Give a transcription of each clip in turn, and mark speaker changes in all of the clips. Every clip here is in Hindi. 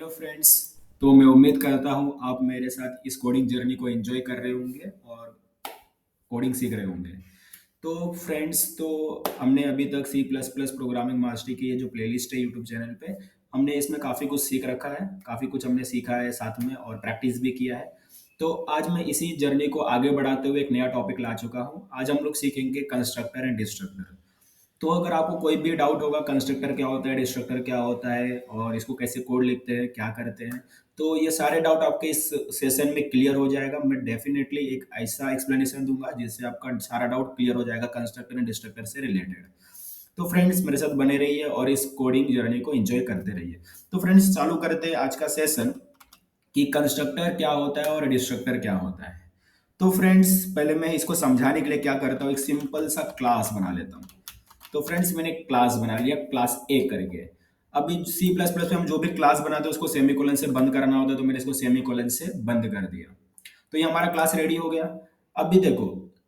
Speaker 1: Hello friends. तो मैं उम्मीद करता हूँ आप मेरे साथ इस कोडिंग जर्नी को एंजॉय कर रहे होंगे और कोडिंग सीख रहे होंगे। तो फ्रेंड्स, तो हमने अभी तक C plus plus programming mastery की ये जो प्लेलिस्ट है यूट्यूब चैनल पे, हमने इसमें काफ़ी कुछ सीख रखा है, काफ़ी कुछ हमने सीखा है साथ में और प्रैक्टिस भी किया है। तो आज मैं इसी जर्नी को आगे बढ़ाते हुए एक नया टॉपिक ला चुका हूँ। आज हम लोग सीखेंगे कंस्ट्रक्टर एंड डिस्ट्रक्टर। तो अगर आपको कोई भी डाउट होगा कंस्ट्रक्टर क्या होता है, डिस्ट्रक्टर क्या होता है और इसको कैसे कोड लिखते हैं, क्या करते हैं, तो ये सारे डाउट आपके इस सेशन में क्लियर हो जाएगा। मैं डेफिनेटली एक ऐसा एक्सप्लेनेशन दूंगा जिससे आपका सारा डाउट क्लियर हो जाएगा कंस्ट्रक्टर एंड डिस्ट्रक्टर से रिलेटेड। तो फ्रेंड्स, मेरे साथ बने रहिए और इस कोडिंग जर्नी को एंजॉय करते रहिए। तो फ्रेंड्स, चालू करते हैं आज का सेशन कि कंस्ट्रक्टर क्या होता है और डिस्ट्रक्टर क्या होता है। तो फ्रेंड्स, पहले मैं इसको समझाने के लिए क्या करता हूँ, एक सिंपल सा क्लास बना लेता हूँ। तो फ्रेंड्स, मैंने एक क्लास बना लिया क्लास ए करके। अभी सी प्लस प्लस में हम जो भी क्लास बनाते हैं उसको सेमीकोलन से बंद करना होता है, तो मैंने इसको सेमीकोलन से बंद कर दिया। तो ये हमारा क्लास रेडी हो गया। अब भी देखो,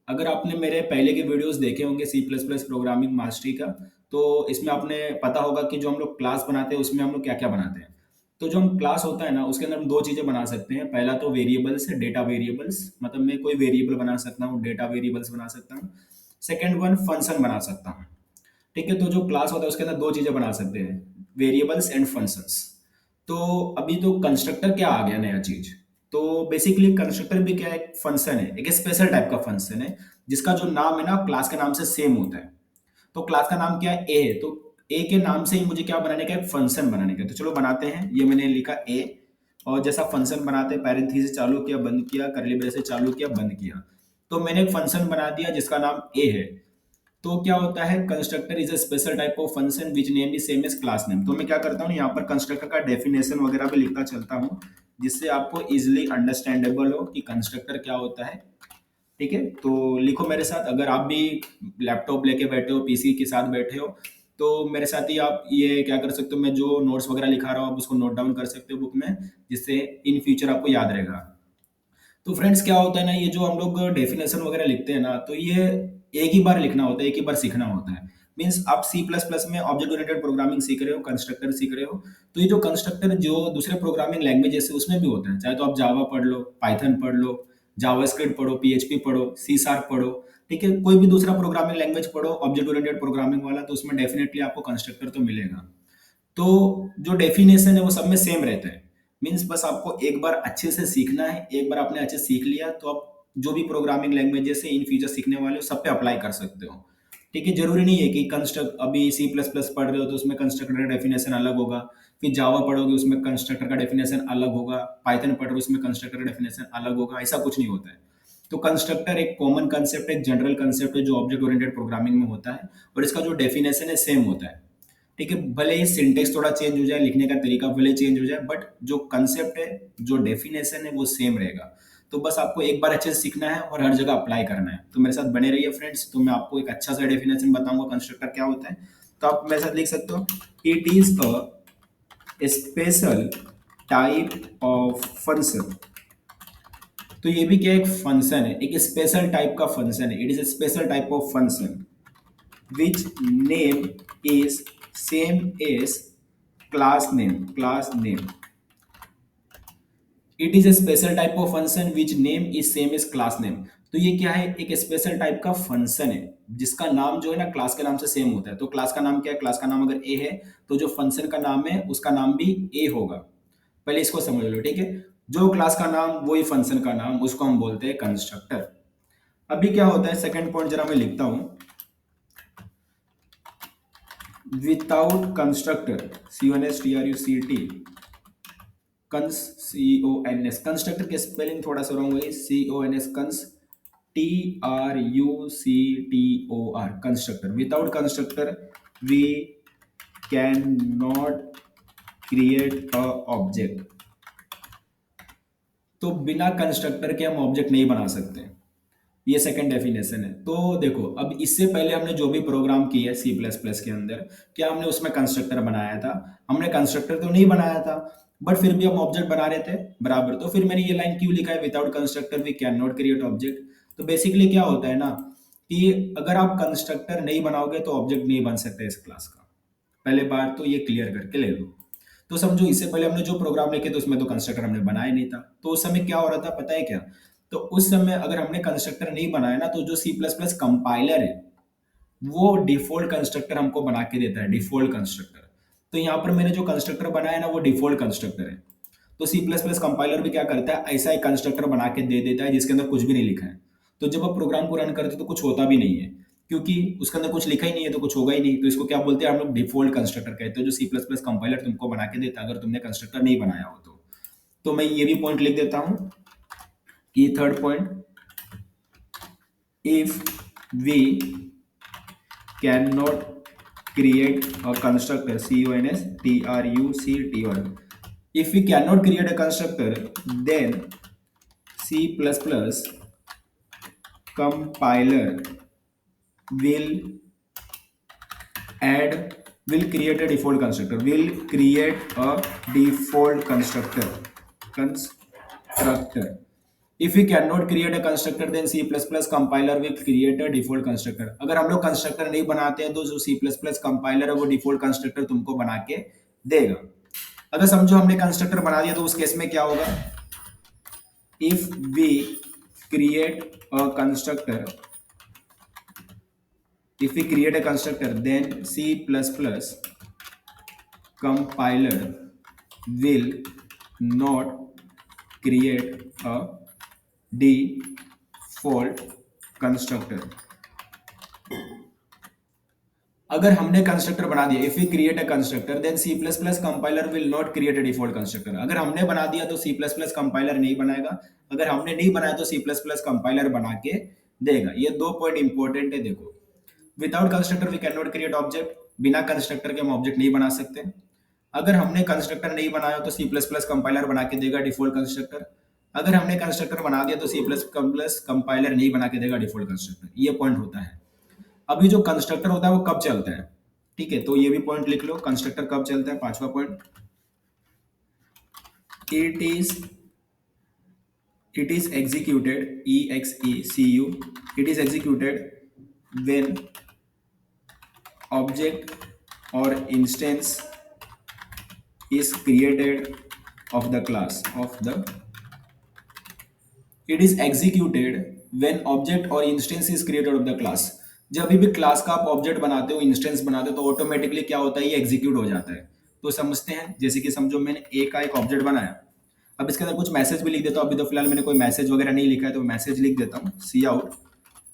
Speaker 1: अगर आपने मेरे पहले के वीडियोस देखे होंगे C plus plus programming mastery का, तो इसमें आपने पता होगा कि जो हम लोग क्लास बनाते हैं उसमें हम लोग क्या क्या बनाते हैं। तो जो हम क्लास होता है ना, उसके अंदर हम दो चीज़ें बना सकते हैं। पहला तो वेरिएबल्स है, डेटा वेरिएबल्स, मतलब मैं कोई वेरिएबल बना सकता हूँ, डेटा वेरिएबल्स बना सकता हूँ। सेकेंड वन, फंक्शन बना सकता हूँ। ठीक है, तो जो क्लास होता है उसके अंदर दो चीजें बना सकते हैं, वेरिएबल्स एंड फंक्शंस। तो अभी तो कंस्ट्रक्टर क्या आ गया नया चीज। तो बेसिकली कंस्ट्रक्टर भी क्या है, एक फंक्शन है, एक स्पेशल टाइप का फंक्शन है जिसका जो नाम है ना क्लास के नाम से सेम होता है। तो क्लास का नाम क्या है, ए है, तो ए के नाम से ही मुझे क्या बनाने का है, एक फंक्शन बनाने का है। तो चलो बनाते हैं। ये मैंने लिखा ए, और जैसा फंक्शन बनाते हैं, पैरेंथेसिस चालू किया, बंद किया, कर्ली ब्रेसेस चालू किया, बंद किया। तो मैंने एक फंक्शन बना दिया जिसका नाम ए है। तो क्या होता है, constructor is a special type of function which name is same as class name. तो मैं क्या करता हूँ, यहाँ पर कंस्ट्रक्टर का डेफिनेशन वगैरह भी लिखता चलता हूँ, जिससे आपको इजिली अंडरस्टैंडेबल हो कि कंस्ट्रक्टर क्या होता है। ठीक है, तो लिखो मेरे साथ। अगर आप भी लैपटॉप लेके बैठे हो, पीसी के साथ बैठे हो, तो मेरे साथ ही आप ये क्या कर सकते हो, मैं जो नोट्स वगैरह लिखा रहा हूँ आप उसको नोट डाउन कर सकते हो बुक में, जिससे इन फ्यूचर आपको याद रहेगा। तो फ्रेंड्स, क्या होता है ना, ये जो हम लोग डेफिनेशन वगैरह लिखते हैं ना, तो ये एक ही बार लिखना होता है, एक ही बार सीखना होता है। मीन्स आप सी प्लस प्लस में ऑब्जेक्ट ओरिएंटेड प्रोग्रामिंग सीख रहे हो, कंस्ट्रक्टर सीख रहे हो, तो ये जो कंस्ट्रक्टर जो दूसरे प्रोग्रामिंग लैंग्वेजेस है उसमें भी होता है। चाहे तो आप जावा पढ़ लो, पाइथन पढ़ लो, जावास्क्रिप्ट पढ़ो, पीएचपी पढ़ो, सी शार्प पढ़ो, ठीक है, कोई भी दूसरा प्रोग्रामिंग लैंग्वेज पढ़ो ऑब्जेक्ट ओरिएंटेड प्रोग्रामिंग वाला, तो उसमें डेफिनेटली आपको कंस्ट्रक्टर तो मिलेगा। तो जो डेफिनेशन है वो सब में सेम रहता है। मीन्स बस आपको एक बार अच्छे से सीखना है। एक बार आपने अच्छे से सीख लिया तो आप जो भी प्रोग्रामिंग लैंग्वेजेस है इन फ्यूचर सीखने वाले हो सब पे अप्लाई कर सकते हो। ठीक है, जरूरी नहीं है कि कंस्ट्रक्ट अभी सी प्लस प्लस पढ़ रहे हो तो उसमें कंस्ट्रक्टर का डेफिनेशन अलग होगा, फिर जावा पढ़ोगे उसमें कंस्ट्रक्टर का डेफिनेशन अलग होगा, पाइथन पढ़ रहे हो उसमें कंस्ट्रक्टर का डेफिनेशन अलग होगा। ऐसा कुछ नहीं होता है। तो कंस्ट्रक्टर एक कॉमन कंसेप्ट, एक जनरल कंसेप्ट है जो ऑब्जेक्ट ओरिएंटेड प्रोग्रामिंग में होता है, और इसका जो डेफिनेशन है सेम होता है। ठीक है, भले ही सिंटेक्स थोड़ा चेंज हो जाए, लिखने का तरीका भले चेंज हो जाए, बट जो कंसेप्ट है, जो डेफिनेशन है वो सेम रहेगा। तो बस आपको एक बार अच्छे से सीखना है और हर जगह अप्लाई करना है। तो मेरे साथ बने रहिए फ्रेंड्स, तो मैं आपको एक अच्छा सा डेफिनेशन बताऊंगा कंस्ट्रक्टर क्या होता है। तो आप मेरे साथ लिख सकते हो, it is a special type of function. तो ये भी क्या एक फंक्शन है, एक स्पेशल टाइप का फंक्शन है। It is a special type of function which name is same as class name. It is a special type of function which name is same as class name. तो ये क्या है, एक स्पेशल टाइप का फंक्शन है जिसका नाम जो है ना क्लास के नाम से सेम होता है। तो क्लास का नाम क्या है, क्लास का नाम अगर ए है तो जो फंक्शन का नाम है उसका नाम भी ए होगा। पहले इसको समझ लो, ठीक है। जो क्लास का नाम वही फंक्शन का नाम, उसको हम बोलते हैं कंस्ट्रक्टर। अभी क्या होता है, सेकंड पॉइंट जरा मैं लिखता हूं, without constructor, CONSTRUCT, cons CONS, constructor के स्पेलिंग थोड़ा सा रॉन्ग है, CONS cons, TRUCTOR, constructor. Without constructor we can not create a object. तो बिना कंस्ट्रक्टर के हम ऑब्जेक्ट नहीं बना सकते। ये सेकंड डेफिनेशन है। तो देखो, अब इससे पहले हमने जो भी प्रोग्राम किया है सी प्लस प्लस के अंदर, क्या हमने उसमें कंस्ट्रक्टर बनाया था? हमने कंस्ट्रक्टर तो नहीं बनाया था, बट फिर भी हम ऑब्जेक्ट बना रहे थे बराबर। तो फिर मैंने ये लाइन क्यों लिखा है, without constructor we can not create object. तो बेसिकली क्या होता है ना, कि अगर आप कंस्ट्रक्टर नहीं बनाओगे तो ऑब्जेक्ट नहीं बन सकते इस क्लास का। पहले बार तो ये क्लियर करके ले लो। तो समझो इससे पहले हमने जो प्रोग्राम लिखे थे उसमें तो कंस्ट्रक्टर हमने बनाया नहीं था, तो उस समय क्या हो रहा था पता है क्या? तो उस समय अगर हमने कंस्ट्रक्टर नहीं बनाया ना, तो जो सी प्लस प्लस कंपाइलर है वो डिफॉल्ट कंस्ट्रक्टर हमको बना के देता है, डिफॉल्ट कंस्ट्रक्टर। तो यहाँ पर मैंने जो कंस्ट्रक्टर बनाया है ना वो डिफॉल्ट कंस्ट्रक्टर है। तो सी प्लस प्लस कंपाइलर भी क्या करता है, ऐसा एक कंस्ट्रक्टर बना के दे देता है जिसके अंदर कुछ भी नहीं लिखा है। तो जब आप प्रोग्राम को रन करते हो तो कुछ होता भी नहीं है, क्योंकि उसके अंदर कुछ लिखा ही नहीं है तो कुछ होगा ही नहीं। तो इसको क्या बोलते हैं हम लोग, डिफॉल्ट कंस्ट्रक्टर कहते हैं, जो सी प्लस प्लस कंपाइलर तुमको बना के देता है अगर तुमने कंस्ट्रक्टर नहीं बनाया हो तो। मैं ये भी पॉइंट लिख देता हूँ कि third point, if we can not create a constructor, constructor, if we cannot create a constructor, then C++ compiler will create a default constructor, if we cannot create a constructor, then C++ compiler will create a default constructor। अगर हम लोग कंस्ट्रक्टर नहीं बनाते हैं तो जो C++ कंपाइलर है वो डिफॉल्ट कंस्ट्रक्टर तुमको बना के देगा। अगर समझो हमने कंस्ट्रक्टर बना दिया तो उस केस में क्या होगा, if we create a constructor, then C++ compiler will not create a default constructor। अगर हमने कंस्ट्रक्टर बना दिया, if we create a constructor then C plus plus compiler will not create a default constructor. अगर हमने बना दिया तो सी प्लस प्लस कंपाइलर नहीं बनाएगा, अगर हमने नहीं बनाया तो सी प्लस प्लस कंपाइलर बना के देगा। ये दो पॉइंट इंपॉर्टेंट है, देखो। Without constructor we can not create object, बिना कंस्ट्रक्टर के हम ऑब्जेक्ट नहीं बना सकते। अगर हमने कंस्ट्रक्टर नहीं बनाया तो सी प्लस प्लस कंपाइलर बना के देगा डिफॉल्ट कंस्ट्रक्टर। अगर हमने कंस्ट्रक्टर बना दिया तो सी प्लस प्लस कंपाइलर नहीं बना के देगा डिफॉल्ट कंस्ट्रक्टर। ये पॉइंट होता है। अभी जो कंस्ट्रक्टर होता है वो कब चलता है, ठीक है, तो ये भी पॉइंट लिख लो, कंस्ट्रक्टर कब चलता है। पांचवा point, it is executed, EXECU, it is executed when object और instance is created of the class it is executed when object or instance is created of the class। जब भी क्लास का आप ऑब्जेक्ट बनाते हो, इंस्टेंस बनाते हो, तो ऑटोमेटिकली क्या होता है, ये एग्जीक्यूट हो जाता है। तो समझते हैं, जैसे कि समझो मैंने ए का एक ऑब्जेक्ट बनाया, अब इसके अंदर कुछ मैसेज भी लिख देता हूँ। अभी तो फिलहाल मैंने कोई मैसेज वगैरह नहीं लिखा है तो मैसेज लिख देता हूँ, सी आउट।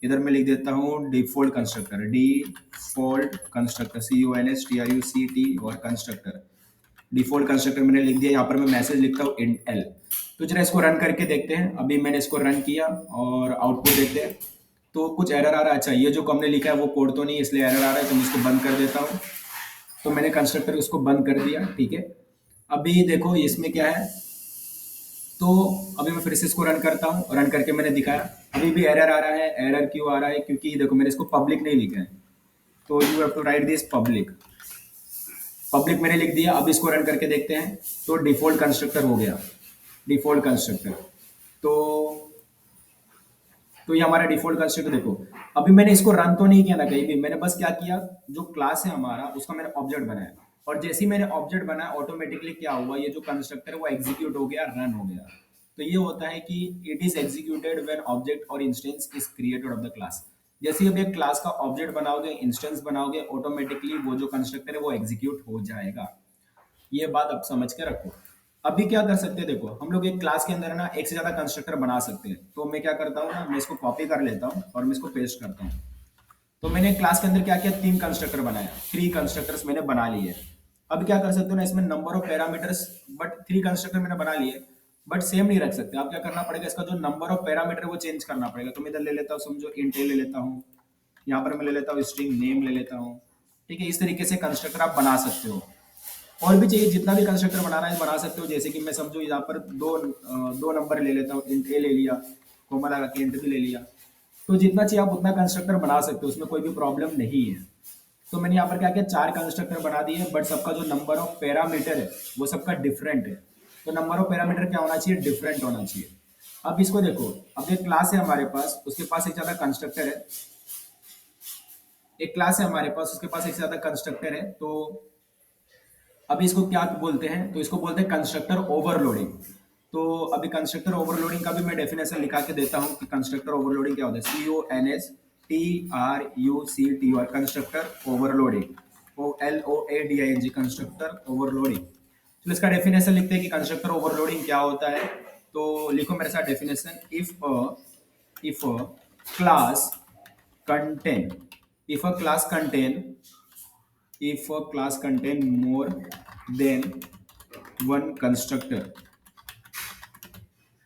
Speaker 1: इधर मैं लिख देता हूँ डिफॉल्ट कंस्ट्रक्टर, CONSTRUCT और कंस्ट्रक्टर। डिफॉल्ट कंस्ट्रक्टर मैंने लिख दिया, यहाँ पर मैं मैसेज लिखता हूँ int l। तो जरा इसको रन करके देखते हैं। अभी मैंने इसको रन किया और आउटपुट देखते हैं, तो कुछ एरर आ रहा है। अच्छा, ये जो हमने लिखा है वो कोड तो नहीं, इसलिए एरर आ रहा है, तो मैं इसको बंद कर देता हूँ। तो मैंने कंस्ट्रक्टर उसको बंद कर दिया, ठीक है। अभी देखो इसमें क्या है, तो अभी मैं फिर से इसको रन करता हूँ, रन करके मैंने दिखाया, अभी भी एरर आ रहा है। एरर क्यों आ रहा है, क्योंकि देखो मैंने इसको पब्लिक नहीं लिखा है, तो you have to write this public. Public मैंने लिख दिया। अब इसको रन करके देखते हैं, तो डिफॉल्ट कंस्ट्रक्टर हो गया, डिफॉल्ट कंस्ट्रक्टर। तो ये हमारा डिफॉल्ट कंस्ट्रक्टर। देखो अभी मैंने इसको रन तो नहीं किया ना कहीं भी, मैंने बस क्या किया, जो क्लास है हमारा उसका मैंने ऑब्जेक्ट बनाया, और जैसे ही मैंने ऑब्जेक्ट बनाया ऑटोमेटिकली क्या हुआ, ये जो कंस्ट्रक्टर है वो एग्जीक्यूट हो गया, रन हो गया। तो ये होता है कि it is executed when object और instance is created of the class. जैसे ही अब एक क्लास का ऑब्जेक्ट बनाओगे, इंस्टेंस बनाओगे, ऑटोमेटिकली वो जो कंस्ट्रक्टर है वो एग्जीक्यूट हो जाएगा। ये बात आप समझ के रखो। अभी क्या कर सकते हैं, देखो हम लोग एक क्लास के अंदर ना एक से ज्यादा कंस्ट्रक्टर बना सकते हैं। तो मैं क्या करता हूँ ना, मैं इसको कॉपी कर लेता हूँ और मैं इसको पेस्ट करता हूँ। तो मैंने क्लास के अंदर क्या किया, 3 कंस्ट्रक्टर बनाया, 3 कंस्ट्रक्टर्स मैंने बना लिए। अब क्या कर सकते हो ना, इसमें number of parameters, but 3 constructor मैंने बना लिए, बट सेम नहीं रख सकते। आप क्या करना पड़ेगा, इसका जो नंबर ऑफ पैरामीटर वो चेंज करना पड़ेगा। तो मैं इधर ले लेता हूँ, समझो int ले लेता हूँ, यहाँ पर मैं ले लेता हूँ स्ट्रिंग नेम ले लेता हूँ, ठीक है। इस तरीके से कंस्ट्रक्टर आप बना सकते हो। और भी चाहिए, जितना भी कंस्ट्रक्टर बनाना है बना सकते हो। जैसे कि मैं समझो यहाँ पर दो नंबर ले लेता हूँ, int a ले लिया, कोमा लगा के int b ले लिया। तो जितना चाहिए आप उतना कंस्ट्रक्टर बना सकते हो, उसमें कोई भी प्रॉब्लम नहीं है। तो मैंने यहाँ पर क्या किया, 4 कंस्ट्रक्टर बना दिए, बट सबका जो नंबर ऑफ पैरामीटर है वो सबका डिफरेंट है। तो नंबर ऑफ पैरामीटर क्या होना चाहिए, डिफरेंट होना चाहिए। अब इसको देखो, अब एक क्लास है हमारे पास, उसके पास एक ज्यादा कंस्ट्रक्टर है, एक क्लास है हमारे पास, उसके पास एक ज्यादा कंस्ट्रक्टर है। तो अभी इसको क्या बोलते हैं, तो इसको बोलते हैं कंस्ट्रक्टर ओवरलोडिंग। तो अभी कंस्ट्रक्टर ओवरलोडिंग का भी मैं डेफिनेशन लिखा के देता हूँ कि कंस्ट्रक्टर ओवरलोडिंग क्या होता है। CONSTRUCTOR constructor overloading, OLOADING constructor overloading. तो इसका डेफिनेशन लिखते हैं कि कंस्ट्रक्टर ओवरलोडिंग क्या होता है। तो लिखो मेरे साथ definition. If a class contain if a class contain if a class contain more than one constructor,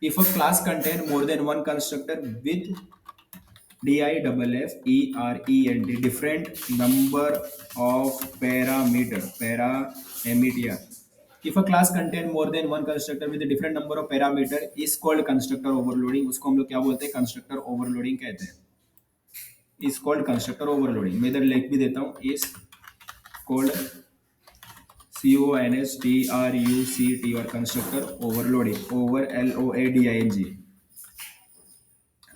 Speaker 1: if a class contain more than one constructor with DIFFERENT different number of parameter, if a class contain more than one constructor with a different number of parameter is called constructor overloading। उसको हम लोग क्या बोलते हैं, कंस्ट्रक्टर ओवरलोडिंग कहते हैं। Is called constructor overloading. मैं इधर लिख भी देता हूँ, is called CONSTRUCTOR constructor overloading, OVERLOADING।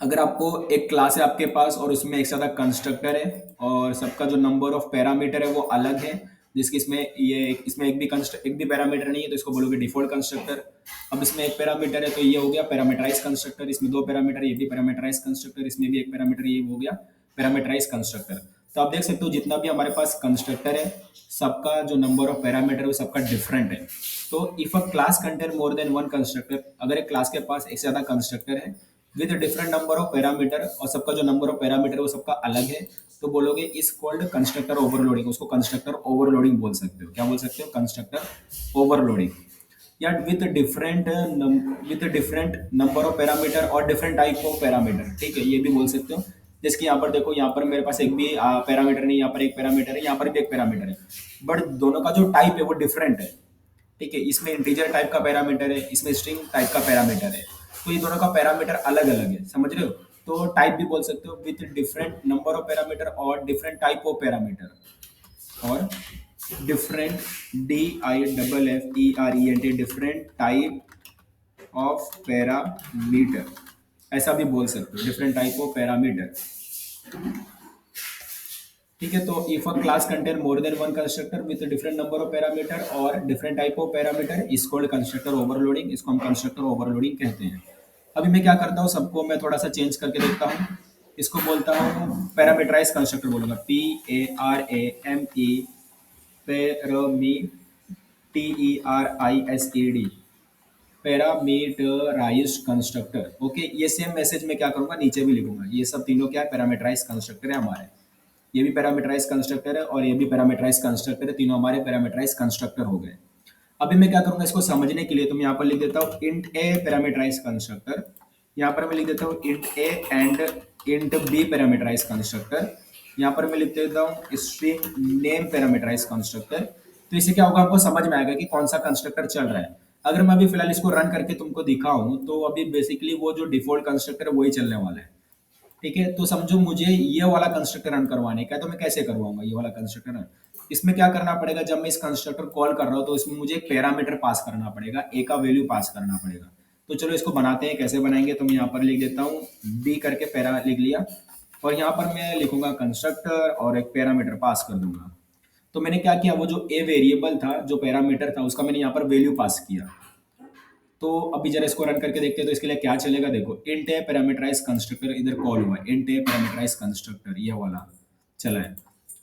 Speaker 1: अगर आपको एक क्लास है आपके पास और उसमें एक साथ कंस्ट्रक्टर है और सबका जो नंबर ऑफ पैरामीटर है वो अलग है, जिसकी इसमें एक भी पैरामीटर नहीं है, तो इसको बोलोगे डिफॉल्ट कंस्ट्रक्टर। अब इसमें एक पैरामीटर है तो ये हो गया पैरामीटराइज कंस्ट्रक्टर, इसमें दो पैरामीटर, ये भी पैरामीटराइज कंस्ट्रक्टर, इसमें भी एक पैरामीटर, ये हो गया पैरामीटराइज कंस्ट्रक्टर। तो आप देख सकते हो जितना भी हमारे पास कंस्ट्रक्टर है सबका जो नंबर ऑफ पैरामीटर है सबका डिफरेंट है। तो if a class contain more than one constructor, अगर एक क्लास के पास एक से ज्यादा कंस्ट्रक्टर है with different number of parameter और सबका जो नंबर ऑफ पैरामीटर है वो सबका अलग है, तो बोलोगे इज कॉल्ड कंस्ट्रक्टर ओवरलोडिंग। उसको कंस्ट्रक्टर ओवरलोडिंग बोल सकते हो। क्या बोल सकते हो, कंस्ट्रक्टर ओवरलोडिंग। या with different number of parameter और डिफरेंट टाइप ऑफ पैरामीटर, ठीक है, ये भी बोल सकते हो। जैसे यहाँ पर देखो, यहाँ पर मेरे पास एक भी पैरामीटर नहीं, यहाँ पर एक पैरामीटर है, यहाँ पर भी एक पैरामीटर है, बट दोनों का जो टाइप है वो डिफरेंट है, ठीक है। इसमें इंटीजर टाइप का पैरामीटर है, इसमें स्ट्रिंग टाइप का पैरामीटर है, तो ये दोनों का पैरामीटर अलग अलग है, समझ रहे हो। तो टाइप भी बोल सकते हो with different number of parameter और डिफरेंट टाइप ऑफ पैरामीटर, और different DIFFERENT different type of parameter, ऐसा भी बोल सकते हो, डिफरेंट टाइप ऑफ पैरामीटर, ठीक है। तो if a class contain more than one constructor with different number of parameter और different type of parameter is called constructor overloading. इसको हम कंस्ट्रक्टर ओवरलोडिंग कहते हैं। अभी मैं क्या करता हूँ, सबको मैं थोड़ा सा चेंज करके देखता हूँ। इसको बोलता हूँ पैरामीटराइज कंस्ट्रक्टर, बोलूंगा PARAME, PARAMETERISED, parameterise constructor. Okay, ये सेम मैसेज में क्या करूंगा, नीचे भी लिखूंगा। ये सब तीनों क्या है, पैरामीटराइज कंस्ट्रक्टर है हमारे। ये भी पैरामीटराइज कंस्ट्रक्टर है और ये भी पैरामीटराइज कंस्ट्रक्टर है, तीनों हमारे पैरामीटराइज कंस्ट्रक्टर हो गए। अभी मैं क्या करूंगा, इसको समझने के लिए तो मैं यहाँ पर लिख देता हूँ इंट ए पैरामीटराइज कंस्ट्रक्टर, यहाँ पर मैं लिख देता हूँ int A and int B parameterise constructor, यहाँ पर मैं लिख देता हूँ स्ट्रिंग नेम पैरामीटराइज कंस्ट्रक्टर। तो इससे क्या होगा, आपको समझ में आएगा कि कौन सा कंस्ट्रक्टर चल रहा है। अगर मैं अभी फिलहाल इसको रन करके तुमको दिखाऊं तो अभी बेसिकली वो जो डिफॉल्ट कंस्ट्रक्टर है वही चलने वाला है, ठीक है। तो समझो मुझे ये वाला कंस्ट्रक्टर रन करवाने का है, तो मैं कैसे करवाऊंगा ये वाला कंस्ट्रक्टर रन। इसमें क्या करना पड़ेगा, जब मैं इस कंस्ट्रक्टर कॉल कर रहा हूँ तो इसमें मुझे एक पैरामीटर पास करना पड़ेगा, ए का वैल्यू पास करना पड़ेगा। तो चलो इसको बनाते हैं, कैसे बनाएंगे। तो मैं यहाँ पर लिख देता हूँ बी करके पैरा लिख लिया, और यहाँ पर मैं लिखूंगा कंस्ट्रक्टर और एक पैरामीटर पास कर दूंगा। तो मैंने क्या किया, वो जो ए वेरिएबल था, जो पैरामीटर था, उसका मैंने यहाँ पर वैल्यू पास किया। तो अभी जरा इसको रन करके देखते हैं तो इसके लिए क्या चलेगा। देखो इंट ए पैरामीटराइज कंस्ट्रक्टर इधर कॉल हुआ, इंट ए पैरामीटराइज कंस्ट्रक्टर ये वाला चला है।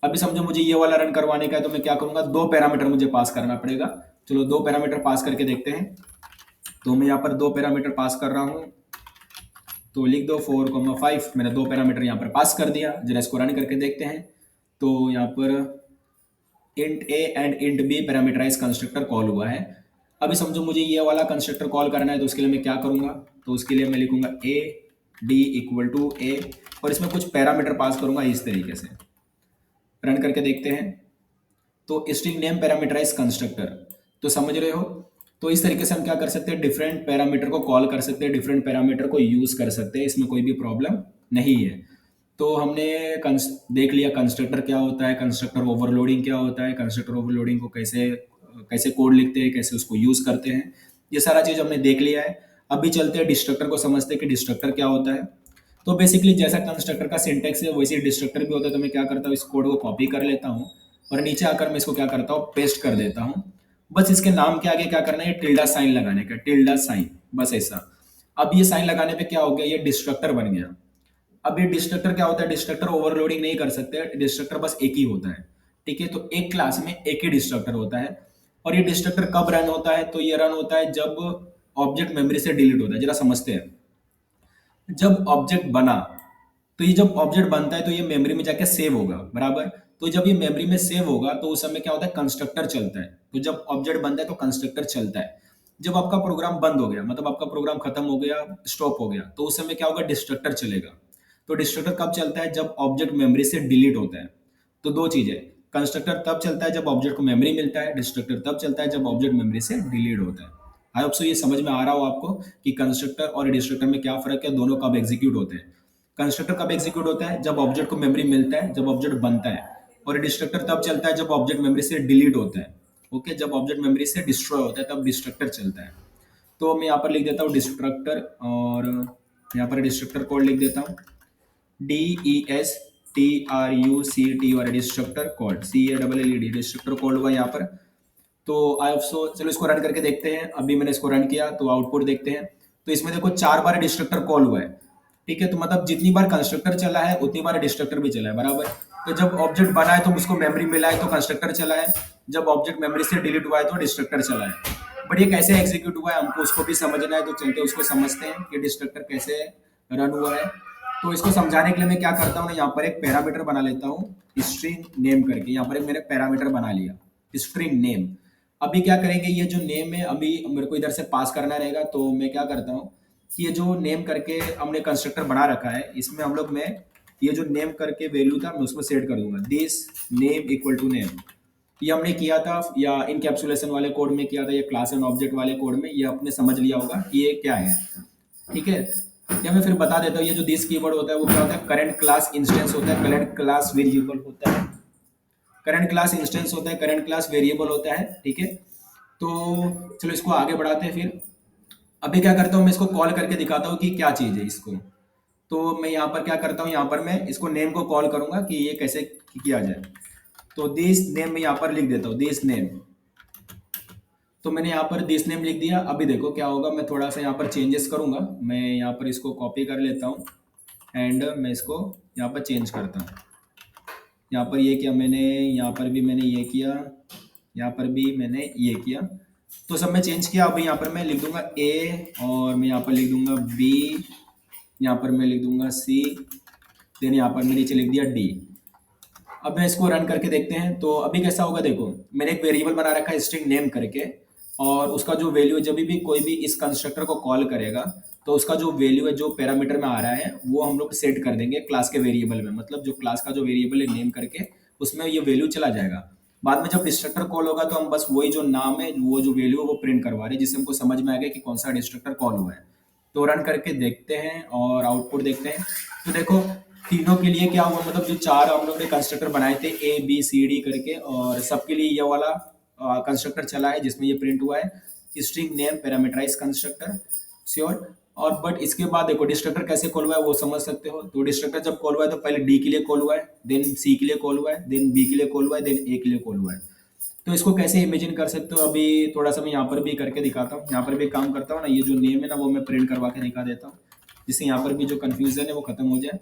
Speaker 1: अभी समझो मुझे ये वाला रन करवाने का है, तो मैं क्या करूंगा, दो पैरामीटर मुझे पास करना पड़ेगा। चलो दो पैरामीटर पास करके देखते हैं। तो मैं यहाँ पर दो पैरामीटर पास कर रहा हूँ, तो लिख दो 4,5। मैंने दो पैरामीटर यहाँ पर पास कर दिया। जरा इसको रन करके देखते हैं। तो यहाँ पर int A and int B parameterise constructor call हुआ है। अभी समझो मुझे ये वाला कंस्ट्रक्टर कॉल करना है, तो उसके लिए मैं क्या करूंगा, तो उसके लिए मैं लिखूंगा ए डी इक्वल टू ए, और इसमें कुछ पैरामीटर पास करूंगा इस तरीके से। रन करके देखते हैं। तो स्ट्रिंग नेम पैरामीटराइज कंस्ट्रक्टर, तो समझ रहे हो। तो इस तरीके से हम क्या कर सकते हैं, डिफरेंट पैरामीटर को कॉल कर सकते हैं, डिफरेंट पैरामीटर को यूज कर सकते हैं, इसमें कोई भी प्रॉब्लम नहीं है। तो हमने देख लिया कंस्ट्रक्टर क्या होता है, कंस्ट्रक्टर ओवरलोडिंग क्या होता है, कंस्ट्रक्टर ओवरलोडिंग को कैसे कैसे कोड लिखते हैं, कैसे उसको यूज करते हैं, ये सारा चीज हमने देख लिया है। अभी चलते हैं डिस्ट्रक्टर को समझते हैं कि डिस्ट्रक्टर क्या होता है। तो बेसिकली जैसा कंस्ट्रक्टर का सिंटेक्स है वैसे डिस्ट्रक्टर भी होता है। तो मैं क्या करता हूँ, इस कोड को कॉपी कर लेता हूँ और नीचे आकर मैं इसको क्या करता हूँ, पेस्ट कर देता हूँ। बस इसके नाम के आगे क्या करना है, टिल्डा साइन लगाने का, टिल्डा साइन, बस ऐसा। अब ये साइन लगाने पे क्या हो गया, ये डिस्ट्रक्टर बन गया। अब ये डिस्ट्रक्टर क्या होता है, डिस्ट्रक्टर ओवरलोडिंग नहीं कर सकते, डिस्ट्रक्टर बस एक ही होता है। ठीक है, तो एक क्लास में एक ही डिस्ट्रक्टर होता है। और ये डिस्ट्रक्टर कब रन होता है, तो ये रन होता है जब ऑब्जेक्ट मेमोरी से डिलीट होता है। जरा समझते हैं, जब ऑब्जेक्ट बना, तो ये जब ऑब्जेक्ट बनता है तो ये मेमोरी में जाके सेव होगा, बराबर। तो जब ये मेमोरी में सेव होगा तो उस समय क्या होता है, कंस्ट्रक्टर चलता है। तो जब ऑब्जेक्ट बनता है तो कंस्ट्रक्टर चलता है। जब आपका प्रोग्राम बंद हो गया, मतलब आपका प्रोग्राम खत्म हो गया, स्टॉप हो गया, तो उस समय क्या होगा, डिस्ट्रक्टर चलेगा। तो डिस्ट्रक्टर कब चलता है, जब ऑब्जेक्ट मेमोरी से डिलीट होता है। तो दो चीजें, कंस्ट्रक्टर तब चलता है जब ऑब्जेक्ट को मेमोरी मिलता है, डिस्ट्रक्टर तब चलता है जब ऑब्जेक्ट मेमोरी से डिलीट होता है। आई होप सो ये समझ में आ रहा हो आपको कि कंस्ट्रक्टर और डिस्ट्रक्टर में क्या फर्क है, दोनों कब एग्जीक्यूट होते हैं। कंस्ट्रक्टर कब एग्जीक्यूट होता है, जब ऑब्जेक्ट को मेमोरी मिलता है, जब ऑब्जेक्ट बनता है। और डिस्ट्रक्टर तब चलता है जब ऑब्जेक्ट मेमोरी से डिलीट होता है। ओके, जब ऑब्जेक्ट मेमोरी से डिस्ट्रॉय होता है तब डिस्ट्रक्टर चलता है। तो मैं यहाँ पर लिख देता हूँ डिस्ट्रक्टर, और यहाँ पर डिस्ट्रक्टर कोड लिख देता हूँ, DESTRUCT, और destructor code CALLED, destructor code हुआ यहाँ पर। तो आई होप सो, चलो इसको रन करके देखते हैं। अभी मैंने इसको रन किया तो आउटपुट देखते हैं। तो इसमें देखो 4 बार डिस्ट्रक्टर कॉल हुआ है। ठीक है, तो मतलब जितनी बार कंस्ट्रक्टर चला है उतनी बार डिस्ट्रक्टर भी चला है, बराबर। तो जब ऑब्जेक्ट बना है तो उसको मेमोरी मिला है तो कंस्ट्रक्टर चला है, जब ऑब्जेक्ट मेमोरी से डिलीट हुआ है तो डिस्ट्रक्टर चला है। बट ये कैसे एग्जीक्यूट हुआ है हमको उसको भी समझना है, तो चलते उसको समझते हैं कि डिस्ट्रक्टर कैसे रन हुआ है। तो इसको समझाने के लिए मैं क्या करता हूँ ना, यहाँ पर एक पैरामीटर बना लेता हूँ, स्ट्रिंग नेम करके। यहाँ पर एक मैंने पैरामीटर बना लिया, स्ट्रिंग नेम। अभी क्या करेंगे, ये जो नेम है अभी मेरे को इधर से पास करना रहेगा। तो मैं क्या करता हूँ कि ये जो नेम करके हमने कंस्ट्रक्टर बना रखा है, इसमें हम लोग, मैं ये जो नेम करके वैल्यू था मैं उसमें सेट कर दूंगा, this name equal to name. ये हमने किया था, या इनकैप्सुलेशन वाले कोड में किया था, या क्लास एंड ऑब्जेक्ट वाले कोड में, ये आपने समझ लिया होगा कि ये क्या है। ठीक है, या मैं फिर बता देता हूँ, ये जो दिस कीवर्ड होता है वो क्या होता है, करंट क्लास इंस्टेंस होता है, करंट क्लास वेरिएबल होता है, करंट क्लास इंस्टेंस होता है, करंट क्लास वेरिएबल होता है। ठीक है, तो चलो इसको आगे बढ़ाते हैं फिर। अभी क्या करता हूँ, मैं इसको कॉल करके दिखाता हूँ कि क्या चीज़ है इसको। तो मैं यहाँ पर क्या करता हूँ, यहाँ पर मैं इसको नेम को कॉल करूंगा कि ये कैसे किया जाए। तो दिस नेम मैं यहाँ पर लिख देता हूँ, दिस नेम। तो मैंने यहाँ पर दिस नेम लिख दिया। अभी देखो क्या होगा, मैं थोड़ा सा यहाँ पर चेंजेस करूंगा। मैं यहाँ पर इसको कॉपी कर लेता हूँ एंड मैं इसको यहाँ पर चेंज करता हूँ। यहाँ पर ये किया मैंने, यहाँ पर भी मैंने ये किया, यहाँ पर भी मैंने ये किया। तो सब मैं चेंज किया। अभी यहाँ पर मैं लिख दूंगा ए, और मैं यहाँ पर लिख दूंगा बी, यहाँ पर मैं लिख दूंगा सी, देन यहाँ पर मैं नीचे लिख दिया डी। अब मैं इसको रन करके देखते हैं तो अभी कैसा होगा। देखो मैंने एक वेरिएबल बना रखा है स्ट्रिंग नेम करके, और उसका जो वैल्यू, जब भी कोई भी इस कंस्ट्रक्टर को कॉल करेगा तो उसका जो वैल्यू है जो पैरामीटर में आ रहा है वो हम लोग सेट कर देंगे क्लास के वेरिएबल में। मतलब जो क्लास का जो वेरिएबल है नेम करके, उसमें ये वैल्यू चला जाएगा। बाद में जब डिस्ट्रक्टर कॉल होगा तो हम बस वही जो नाम है, वो जो वैल्यू है वो प्रिंट करवा रहे हैं, जिससे हमको समझ में आ गया कि कौन सा डिस्ट्रक्टर कॉल हुआ है। तो रन करके देखते हैं और आउटपुट देखते हैं। तो देखो तीनों के लिए क्या हुआ, मतलब जो 4 हम लोग ने कंस्ट्रक्टर बनाए थे ABCD करके, और सबके लिए ये वाला कंस्ट्रक्टर चला है जिसमें ये प्रिंट हुआ है string name parameterise constructor. Sure. और बट इसके बाद देखो डिस्ट्रक्टर कैसे कॉल हुआ है वो समझ सकते हो। तो डिस्ट्रक्टर जब कॉल हुआ है तो पहले डी के लिए कॉल हुआ है, देन सी के लिए कॉल हुआ है, देन बी के लिए कॉल हुआ है, देन ए के लिए कॉल हुआ है। तो इसको कैसे इमेजिन कर सकते हो, अभी थोड़ा सा मैं यहाँ पर भी करके दिखाता हूँ। यहाँ पर भी काम करता हूँ ना, ये जो नेम है ना वो मैं प्रिंट करवा के दिखा देता हूँ, जिससे यहाँ पर भी जो कन्फ्यूजन है वो खत्म हो जाए।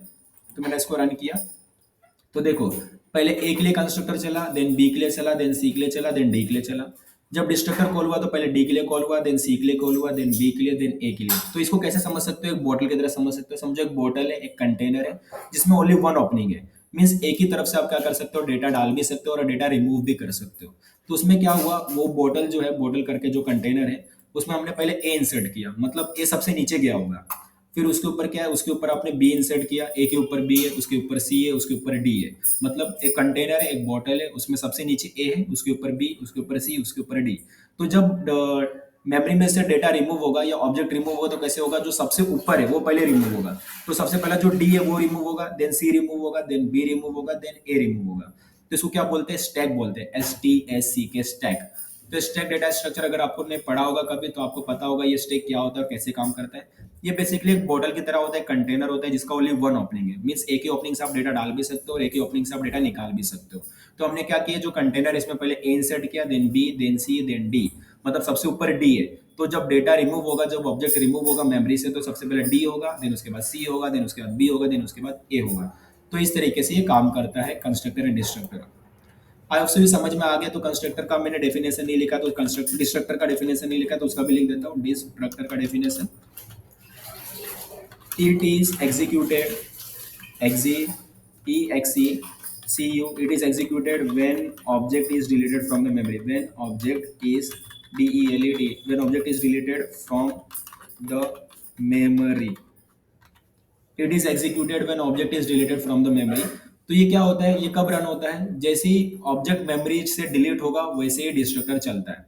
Speaker 1: तो मैंने इसको रन किया तो देखो पहले ए के लिए कंस्ट्रक्टर चला, देन बी के लिए चला, देन सी के लिए चला, देन डी के लिए चला। जब डिस्ट्रक्टर कॉल हुआ तो पहले डी के लिए कॉल हुआ, देन सी के लिए कॉल हुआ, देन बी के लिए, देन ए के लिए। तो इसको कैसे समझ सकते हो, एक बोतल की तरह समझ सकते हो। समझो एक बोतल है, एक कंटेनर है जिसमें ओनली वन ओपनिंग है। मीन्स एक ही तरफ से आप क्या कर सकते हो, डेटा डाल भी सकते हो और डेटा रिमूव भी कर सकते हो। तो उसमें क्या हुआ, वो बोतल जो है, बोतल करके जो कंटेनर है उसमें हमने पहले ए इंसर्ट किया, मतलब ए सबसे नीचे गया होगा। फिर उसके ऊपर क्या है, उसके ऊपर आपने बी इंसर्ट किया, ए के ऊपर बी है, उसके ऊपर सी है, उसके ऊपर डी है। मतलब एक कंटेनर है, एक बॉटल है, उसमें सबसे नीचे ए है, उसके ऊपर बी, उसके ऊपर सी, उसके ऊपर डी। तो जब मेमोरी में से डेटा रिमूव होगा या ऑब्जेक्ट रिमूव होगा तो कैसे होगा, जो सबसे ऊपर है वो पहले रिमूव होगा। तो सबसे पहला जो डी है वो रिमूव होगा, देन सी रिमूव होगा, देन बी रिमूव होगा, देन ए रिमूव होगा। तो इसको क्या बोलते हैं, स्टैक बोलते हैं, STACK स्टैक। तो स्टैक डेटा स्ट्रक्चर अगर आपको ने पढ़ा होगा कभी तो आपको पता होगा ये स्टैक क्या होता है और कैसे काम करता है। ये बेसिकली एक बॉटल की तरह होता है, कंटेनर होता है जिसका ओनली वन ओपनिंग है। मीन्स एक ही ओपनिंग से आप डेटा डाल भी सकते हो और एक ही ओपनिंग से आप डेटा निकाल भी सकते हो। तो हमने क्या किया, जो कंटेनर इसमें पहले ए इंसर्ट किया, देन बी, देन सी, देन डी, मतलब सबसे ऊपर डी है। तो जब डेटा रिमूव होगा, जब ऑब्जेक्ट रिमूव होगा मेमोरी से, तो सबसे पहले डी होगा, देन उसके बाद सी होगा, देन उसके बाद बी होगा, देन उसके बाद ए होगा। तो इस तरीके से ये काम करता है constructor and destructor. I hope भी समझ में आ गया। तो कंस्ट्रक्टर का मैंने डेफिनेशन नहीं लिखा, तो कंस्ट्रक्टर डिस्ट्रक्टर का डेफिनेशन नहीं लिखा, तो उसका भी लिख देता हूँ। डिस्ट्रक्टर का definition, it is executed exe exe cu, it is executed when object is deleted from the memory, when object is delete, when object is deleted from the memory, it is executed when object is deleted from the memory. तो ये क्या होता है, ये कब रन होता है, जैसे ही ऑब्जेक्ट मेमोरी से डिलीट होगा वैसे ही डिस्ट्रक्टर चलता है।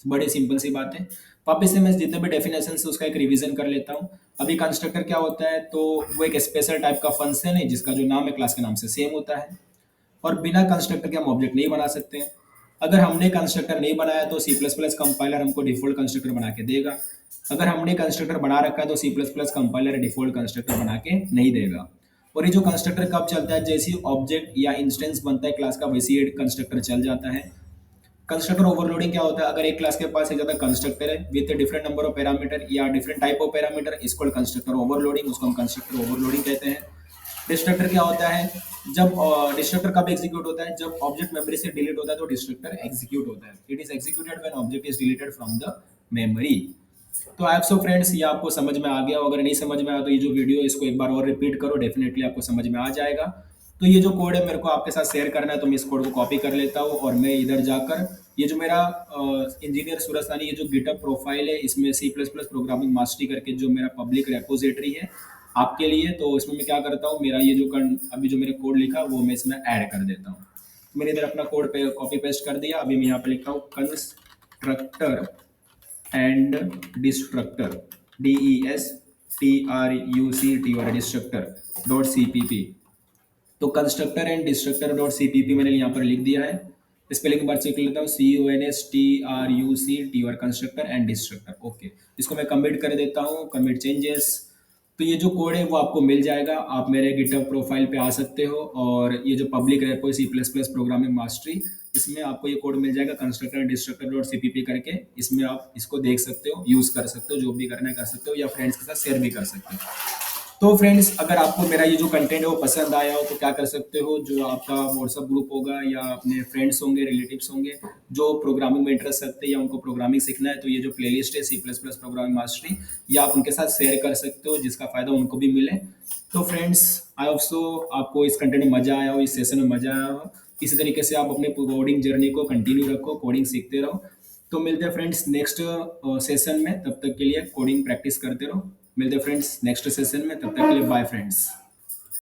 Speaker 1: बड़ी सिंपल सी बात है। वापस से मैं जितने भी डेफिनेशन है उसका एक रिवीजन कर लेता हूँ। अभी कंस्ट्रक्टर क्या होता है, तो वो एक स्पेशल टाइप का फंक्शन है जिसका जो नाम है क्लास के नाम से सेम होता है, और बिना कंस्ट्रक्टर के हम ऑब्जेक्ट नहीं बना सकते हैं। अगर हमने कंस्ट्रक्टर नहीं बनाया तो सी प्लस प्लस कंपाइलर हमको डिफॉल्ट कंस्ट्रक्टर बना के देगा। अगर हमने कंस्ट्रक्टर बना रखा है तो C plus plus compiler default constructor बना के नहीं देगा। और ये जो कंस्ट्रक्टर कब चलता है, जैसे ऑब्जेक्ट या इंस्टेंस बनता है क्लास का, वैसे ही कंस्ट्रक्टर चल जाता है। कंस्ट्रक्टर ओवरलोडिंग क्या होता है, अगर एक क्लास के पास एक ज्यादा कंस्ट्रक्टर है with different number of parameter या डिफरेंट टाइप ऑफ पैरामीटर, इसको कंस्ट्रक्टर ओवरलोडिंग, उसको हम कंस्ट्रक्टर ओवरलोडिंग कहते हैं। डिस्ट्रक्टर क्या होता है, जब डिस्ट्रक्टर कब एग्जीक्यूट होता है, जब ऑब्जेक्ट मेमोरी से डिलीट होता है तो डिस्ट्रक्टर एग्जीक्यूट होता है। It is executed when object is deleted from the memory. तो आई सो फ्रेंड्स, ये आपको समझ में आ गया। अगर नहीं समझ में आया तो ये जो वीडियो इसको एक बार और रिपीट करो, डेफिनेटली आपको समझ में आ जाएगा। तो ये जो कोड है मेरे को आपके साथ शेयर करना है, तो मैं इस कोड को कॉपी कर लेता हूँ और मैं इधर जाकर ये जो मेरा इंजीनियर सूरज सानी, ये जो गिटहब प्रोफाइल है, इसमें C plus plus programming mastery करके जो मेरा पब्लिक रेपोजिटरी है आपके लिए, तो इसमें मैं क्या करता हूँ, मेरा ये जो अभी जो मैंने कोड लिखा वो मैं इसमें ऐड कर देता हूँ। तो मैंने इधर अपना कोड पे कॉपी पेस्ट कर दिया। अभी मैं यहाँ पे लिखता हूँ constructor and destructor, DESTRUCT, destructor dot CPP। तो constructor and destructor dot CPP मैंने यहाँ पर लिख दिया है। स्पेलिंग बार चेक कर लेता हूँ, CONSTRUCT, और कंस्ट्रक्टर एंड डिस्ट्रक्टर। ओके, इसको मैं कमिट कर देता हूँ, कमिट चेंजेस। तो ये जो कोड है वो आपको मिल जाएगा, आप मेरे गिटहब प्रोफाइल पे आ सकते हो, और ये जो public repo C plus plus programming mastery, इसमें आपको ये कोड मिल जाएगा constructor and destructor dot CPP करके। इसमें आप इसको देख सकते हो, यूज़ कर सकते हो, जो भी करना है कर सकते हो, या फ्रेंड्स के साथ शेयर भी कर सकते हो। तो फ्रेंड्स, अगर आपको मेरा ये जो कंटेंट है वो पसंद आया हो तो क्या कर सकते हो, जो आपका व्हाट्सअप ग्रुप होगा या अपने फ्रेंड्स होंगे, रिलेटिव्स होंगे जो प्रोग्रामिंग में इंटरेस्ट रखते हैं या उनको प्रोग्रामिंग सीखना है, तो ये जो प्लेलिस्ट है C plus plus programming mastery, ये आप उनके साथ शेयर कर सकते हो, जिसका फायदा उनको भी मिले। तो फ्रेंड्स, आई होप सो आपको इस कंटेंट में मजा आया हो, इस सेशन में मजा आया हो। इसी तरीके से आप अपने कोडिंग जर्नी को कंटिन्यू रखो, कोडिंग सीखते रहो। तो मिलते हैं फ्रेंड्स नेक्स्ट सेशन में, तब तक के लिए कोडिंग प्रैक्टिस करते रहो। मिलते हैं फ्रेंड्स नेक्स्ट सेशन में, तब तक के लिए बाय फ्रेंड्स।